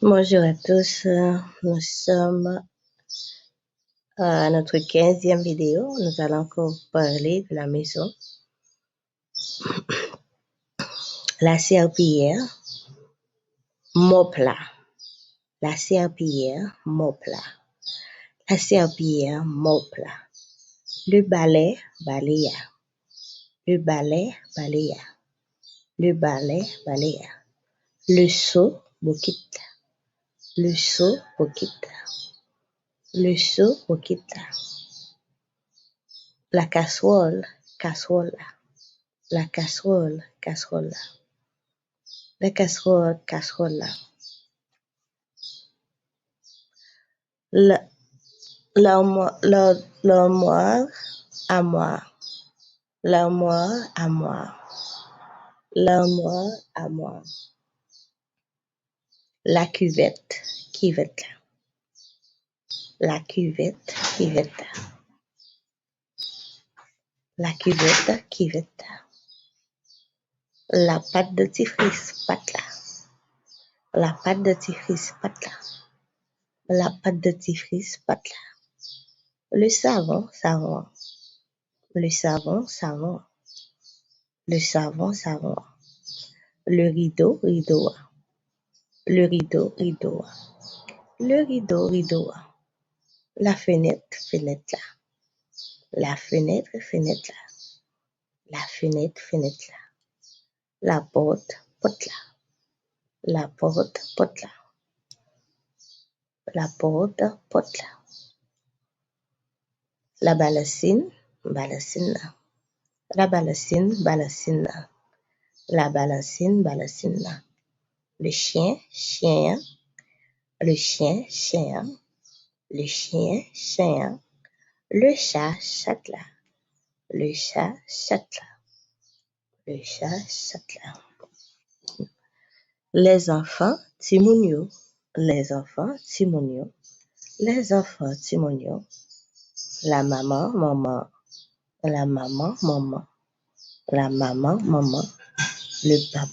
Bonjour à tous, nous sommes à notre 15e vidéo. Nous allons encore parler de la maison. La serpillière, mot plat. La serpillière, mot plat. La serpillière, mot plat. Le balai, balaya. Le balai, balaya. Le balai, balaya. Le seau, bokita. Le seau, bokita. Le seau, bokita. La casserole, casserole. La casserole, casserole. La casserole, casserole. L'armoire, armoire. L'armoire, armoire. L'armoire, armoire. La cuvette, cuvette. La cuvette, cuvette. La cuvette, cuvette. La pâte de dentifrice, pâte là. La pâte de dentifrice, pâte là. La pâte de dentifrice, pâte là. Le savon, savon. Le savon, savon. Le savon, savon. Le rideau, rideau. Le rideau, rideau. Le rideau, rideau. La fenêtre, fenêtre là. La fenêtre, fenêtre là. La fenêtre, fenêtre là. La porte, porte là. La porte, porte là. La porte, porte là. La ballancine, ballancine là. La ballancine, ballancine là. La ballancine, ballancine là. Le chien, chien. Le chien, chien. Le chien, chien. Le chat, chat là. Le chat, chat là. Le chat, chat là. Les enfants, timonio. Les enfants, timonio. Les enfants, timonio. La maman, maman. La maman, maman. La maman, maman. Le papa.